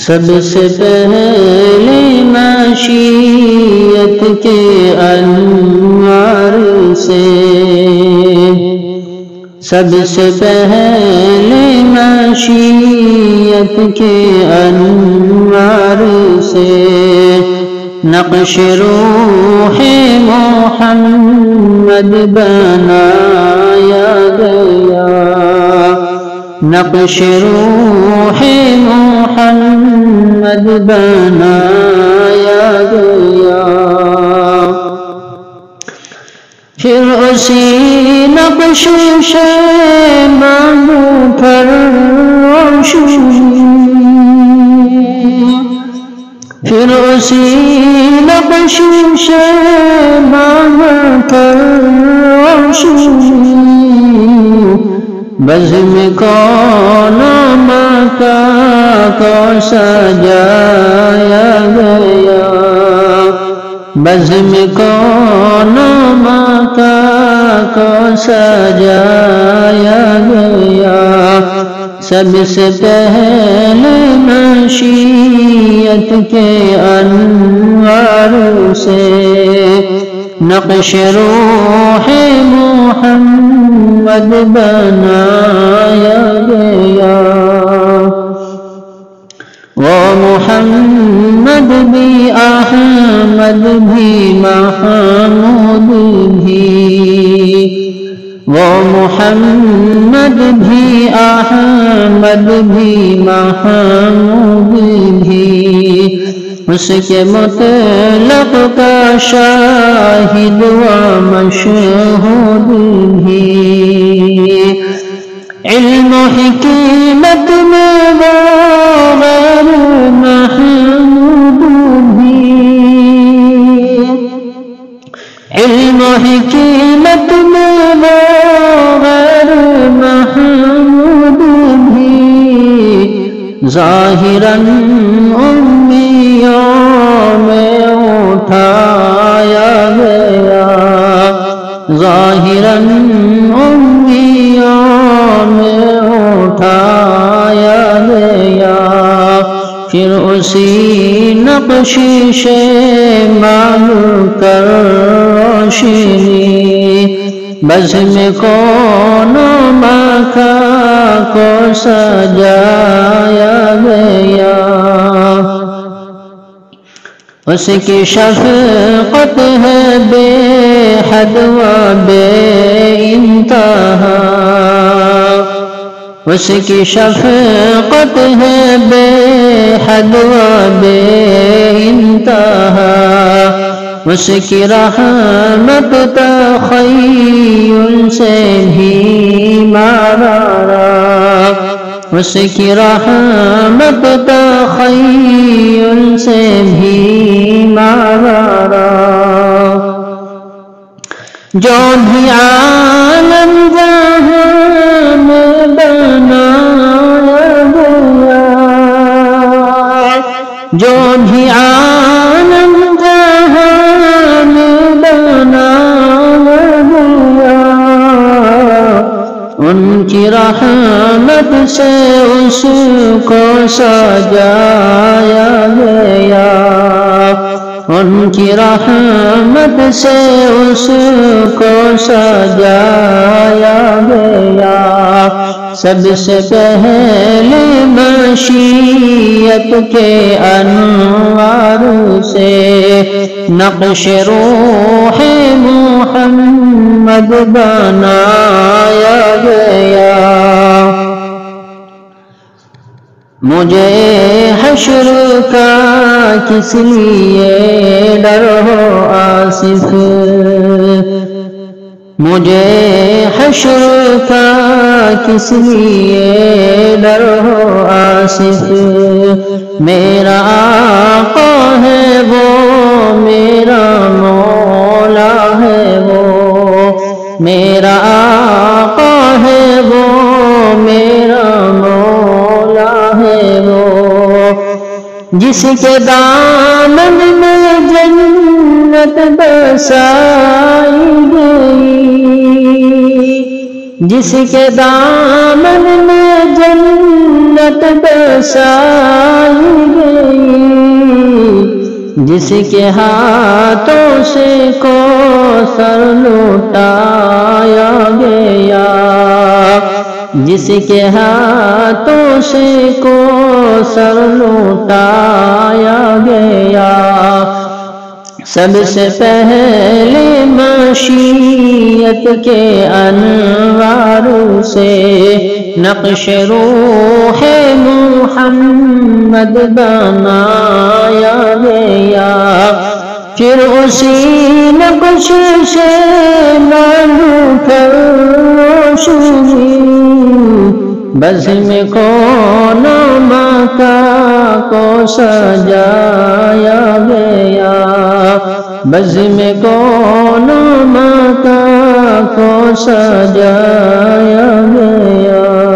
سب سے پہلے مشیت کے انوار سے، سب سے پہلے مشیت کے انوار سے نقش روح محمد بنایا گیا، نقش روح محمد بنایا گیا۔ پھر اسی نقش شیمانو پر روشنی، پھر اسی نقش شیمانو پر روشنی بزم کون مکہ کو سجایا گیا، بزم کون مکہ کو سجایا گیا۔ سب سے پہلے مشیت کے انوار سے نقش روح محمد بنایا گیا۔ وہ محمد بھی احمد بھی محمود بھی، وہ محمد بھی احمد بھی محمود بھی، اس کے مطلق کا شاہد و مشہود بھی، علم و حکمت میں وہ غیر محمود بھی، علم و حکمت میں وہ غیر محمود بھی، ظاہراً امیوں میں اٹھایا گیا، ظاہراً امیوں میں اٹھایا گیا۔ پھر اسی نقش شیمانو کر روشنی بزم کون مکہ کو سجایا گیا۔ اس کی شفقت ہے بے حد و بے انتہا، اس کی شفقت ہے بے حد و بے انتہا، اس کی رحمت تخیل سے بھی مارا، اس کی رحمت تخیل سے بھی مارا۔ جو بھی عالم جہاں میں بنایا گیا، جو بھی عالم جہاں میں بنایا گیا، ان کی رحمت سے اس کو سجایا گیا، ان کی رحمت سے اس کو سجایا گیا۔ سب سے پہلے مشیت کے انوار سے نقش روح محمد بنایا گیا۔ مجھے حشر کا کس لیے ڈر ہو آصف، مجھے حشر کا کس لیے ڈر ہو آصف، میرا آقا ہے وہ میرا مولا ہے وہ، میرا آقا ہے وہ میرا مولا ہے وہ، جس کے دامن میں جنت بسائی گئی، جس کے دامن میں جنت بسائی جس کے ہاتھوں سے کوثر لٹایا گیا، جس کے ہاتھوں سے کوثر لٹایا گیا، سب سے پہلے مشیت کے انوار سے نقش روح محمد بنایا گیا، پھر اسی نقش سے معلو کر روشنی بزم کون مکہ کو سجایا گیا، بزم کون مکہ کو سجایا گیا۔